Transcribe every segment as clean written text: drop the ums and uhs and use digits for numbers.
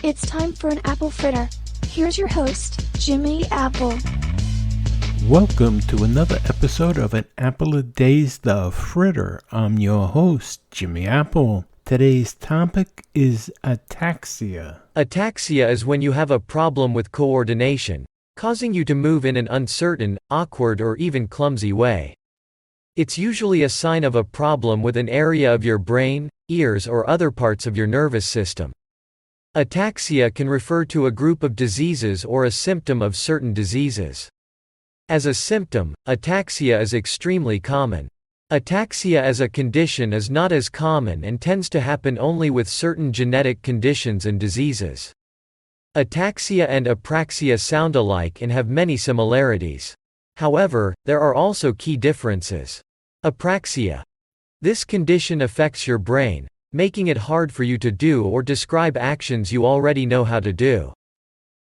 It's time for an apple fritter. Here's your host, Jimmy Apple. Welcome to another episode of An Apple a Day's The Fritter. I'm your host, Jimmy Apple. Today's topic is ataxia. Ataxia is when you have a problem with coordination, causing you to move in an uncertain, awkward, or even clumsy way. It's usually a sign of a problem with an area of your brain, ears, or other parts of your nervous system. Ataxia can refer to a group of diseases or a symptom of certain diseases. As a symptom, ataxia is extremely common. Ataxia as a condition is not as common and tends to happen only with certain genetic conditions and diseases. Ataxia and apraxia sound alike and have many similarities. However, there are also key differences. Apraxia. This condition affects your brain, making it hard for you to do or describe actions you already know how to do.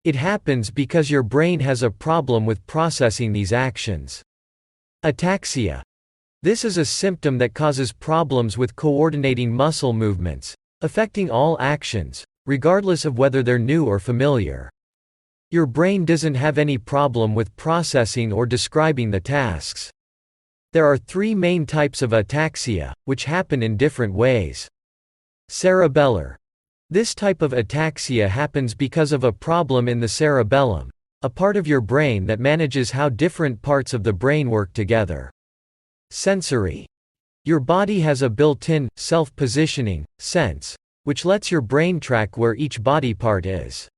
It happens because your brain has a problem with processing these actions. Ataxia. This is a symptom that causes problems with coordinating muscle movements, affecting all actions, regardless of whether they're new or familiar. Your brain doesn't have any problem with processing or describing the tasks. There are three main types of ataxia, which happen in different ways. Cerebellar. This type of ataxia happens because of a problem in the cerebellum, a part of your brain that manages how different parts of the brain work together. Sensory. Your body has a built-in, self-positioning, sense, which lets your brain track where each body part is.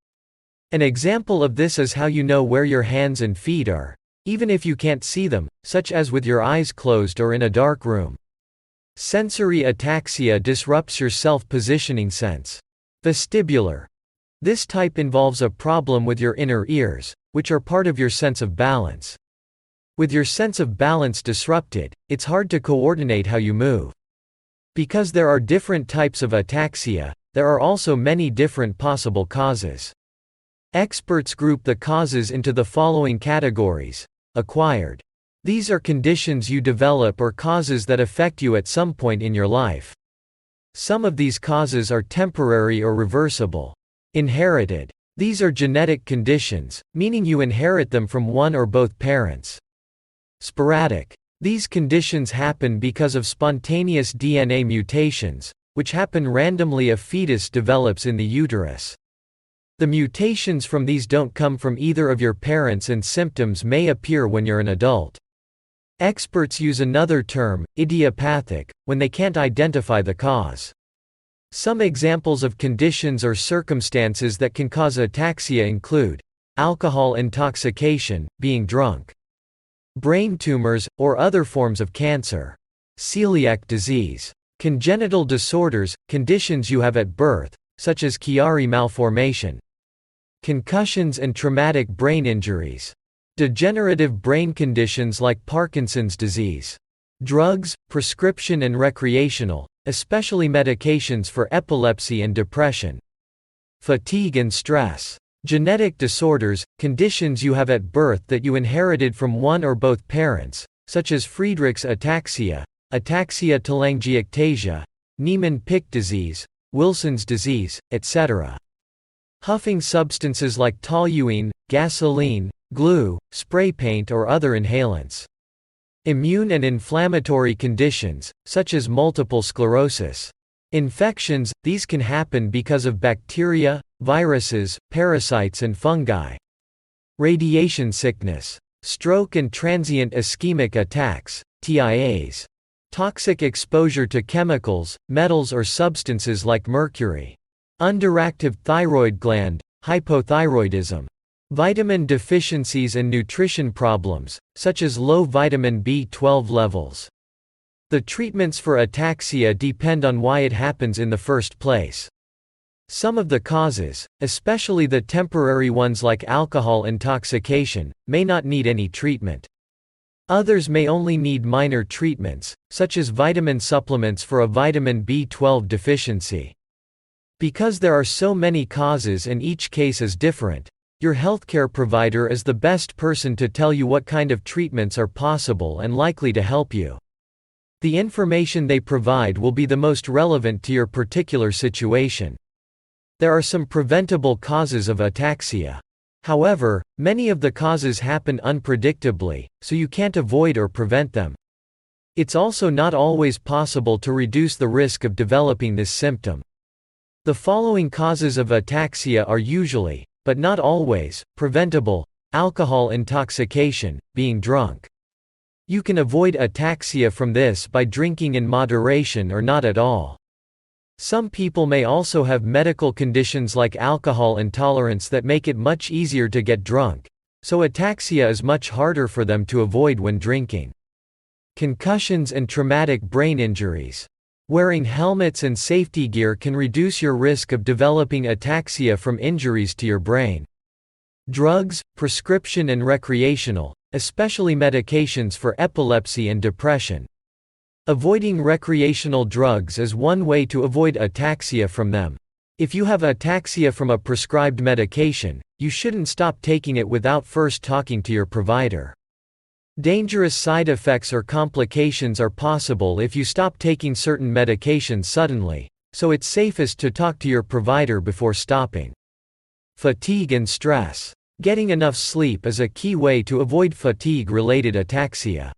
An example of this is how you know where your hands and feet are, even if you can't see them, such as with your eyes closed or in a dark room. Sensory ataxia disrupts your self-positioning sense. Vestibular. This type involves a problem with your inner ears, which are part of your sense of balance. With your sense of balance disrupted, it's hard to coordinate how you move. Because there are different types of ataxia, there are also many different possible causes. Experts group the causes into the following categories. Acquired. These are conditions you develop or causes that affect you at some point in your life. Some of these causes are temporary or reversible. Inherited. These are genetic conditions, meaning you inherit them from one or both parents. Sporadic. These conditions happen because of spontaneous DNA mutations, which happen randomly a fetus develops in the uterus. The mutations from these don't come from either of your parents and symptoms may appear when you're an adult. Experts use another term, idiopathic, when they can't identify the cause. Some examples of conditions or circumstances that can cause ataxia include alcohol intoxication, being drunk, brain tumors, or other forms of cancer, celiac disease, congenital disorders, conditions you have at birth, such as Chiari malformation, concussions and traumatic brain injuries, degenerative brain conditions like Parkinson's disease, drugs, prescription and recreational, especially medications for epilepsy and depression, fatigue and stress, genetic disorders, conditions you have at birth that you inherited from one or both parents, such as Friedreich's ataxia, ataxia telangiectasia, Niemann-Pick disease, Wilson's disease, etc. Huffing substances like toluene, gasoline, glue, spray paint or other inhalants. Immune and inflammatory conditions, such as multiple sclerosis. Infections, these can happen because of bacteria, viruses, parasites and fungi. Radiation sickness. Stroke and transient ischemic attacks, TIAs. Toxic exposure to chemicals, metals or substances like mercury. Underactive thyroid gland, hypothyroidism. Vitamin deficiencies and nutrition problems, such as low vitamin B12 levels. The treatments for ataxia depend on why it happens in the first place. Some of the causes, especially the temporary ones like alcohol intoxication, may not need any treatment. Others may only need minor treatments, such as vitamin supplements for a vitamin B12 deficiency. Because there are so many causes and each case is different, your healthcare provider is the best person to tell you what kind of treatments are possible and likely to help you. The information they provide will be the most relevant to your particular situation. There are some preventable causes of ataxia. However, many of the causes happen unpredictably, so you can't avoid or prevent them. It's also not always possible to reduce the risk of developing this symptom. The following causes of ataxia are usually, but not always, preventable: alcohol intoxication, being drunk. You can avoid ataxia from this by drinking in moderation or not at all. Some people may also have medical conditions like alcohol intolerance that make it much easier to get drunk, so ataxia is much harder for them to avoid when drinking. Concussions and traumatic brain injuries. Wearing helmets and safety gear can reduce your risk of developing ataxia from injuries to your brain. Drugs, prescription and recreational, especially medications for epilepsy and depression. Avoiding recreational drugs is one way to avoid ataxia from them. If you have ataxia from a prescribed medication, you shouldn't stop taking it without first talking to your provider. Dangerous side effects or complications are possible if you stop taking certain medications suddenly, so it's safest to talk to your provider before stopping. Fatigue and stress. Getting enough sleep is a key way to avoid fatigue-related ataxia.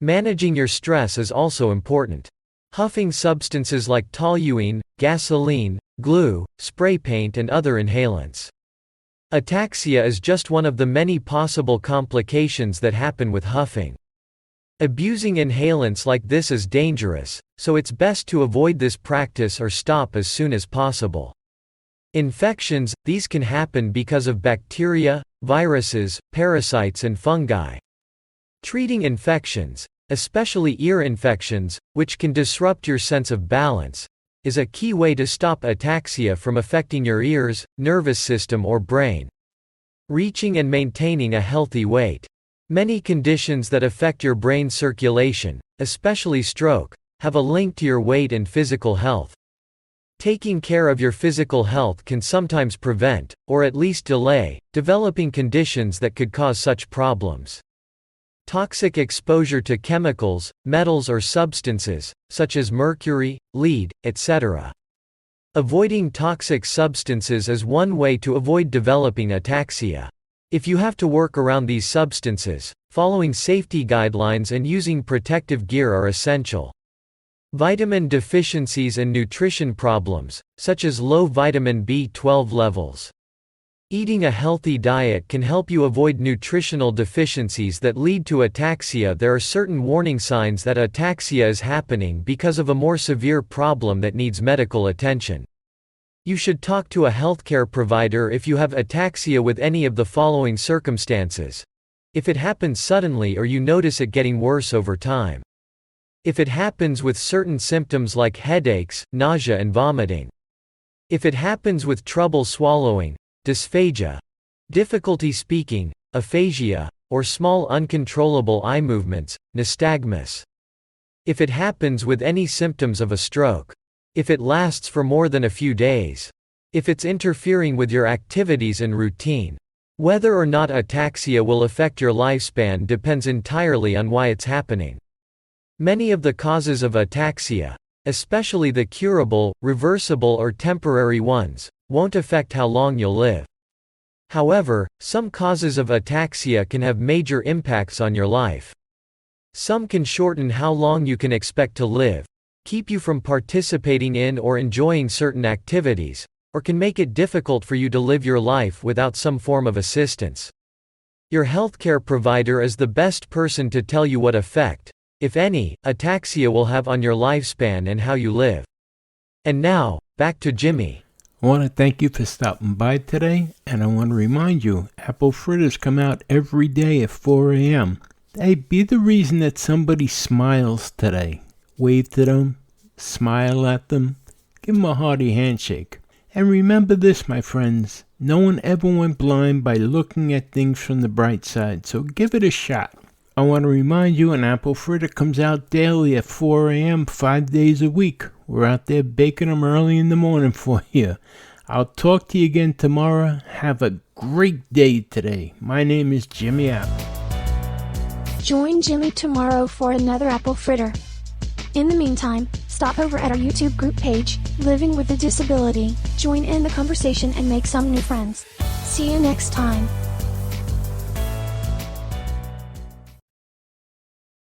Managing your stress is also important. Huffing substances like toluene, gasoline, glue, spray paint and other inhalants. Ataxia is just one of the many possible complications that happen with huffing. Abusing inhalants like this is dangerous, so it's best to avoid this practice or stop as soon as possible. Infections, these can happen because of bacteria, viruses, parasites and fungi. Treating infections, especially ear infections, which can disrupt your sense of balance, is a key way to stop ataxia from affecting your ears, nervous system or brain. Reaching and maintaining a healthy weight. Many conditions that affect your brain circulation, especially stroke, have a link to your weight and physical health. Taking care of your physical health can sometimes prevent, or at least delay, developing conditions that could cause such problems. Toxic exposure to chemicals, metals or substances, such as mercury, lead, etc. Avoiding toxic substances is one way to avoid developing ataxia. If you have to work around these substances, following safety guidelines and using protective gear are essential. Vitamin deficiencies and nutrition problems, such as low vitamin B12 levels. Eating a healthy diet can help you avoid nutritional deficiencies that lead to ataxia. There are certain warning signs that ataxia is happening because of a more severe problem that needs medical attention. You should talk to a healthcare provider if you have ataxia with any of the following circumstances. If it happens suddenly or you notice it getting worse over time. If it happens with certain symptoms like headaches, nausea and vomiting. If it happens with trouble swallowing, dysphagia, difficulty speaking, aphasia, or small uncontrollable eye movements, nystagmus. If it happens with any symptoms of a stroke. If it lasts for more than a few days. If it's interfering with your activities and routine. Whether or not ataxia will affect your lifespan depends entirely on why it's happening. Many of the causes of ataxia, especially the curable, reversible or temporary ones, won't affect how long you'll live. However, some causes of ataxia can have major impacts on your life. Some can shorten how long you can expect to live, keep you from participating in or enjoying certain activities, or can make it difficult for you to live your life without some form of assistance. Your healthcare provider is the best person to tell you what effect, if any, ataxia will have on your lifespan and how you live. And now, back to Jimmy. I want to thank you for stopping by today, and I want to remind you, apple fritters come out every day at 4 a.m. Hey, be the reason that somebody smiles today. Wave to them, smile at them, give them a hearty handshake. And remember this, my friends, no one ever went blind by looking at things from the bright side, so give it a shot. I want to remind you, an apple fritter comes out daily at 4 a.m. 5 days a week. We're out there baking them early in the morning for you. I'll talk to you again tomorrow. Have a great day today. My name is Jimmy Apple. Join Jimmy tomorrow for another apple fritter. In the meantime, stop over at our YouTube group page, Living with a Disability, join in the conversation and make some new friends. See you next time.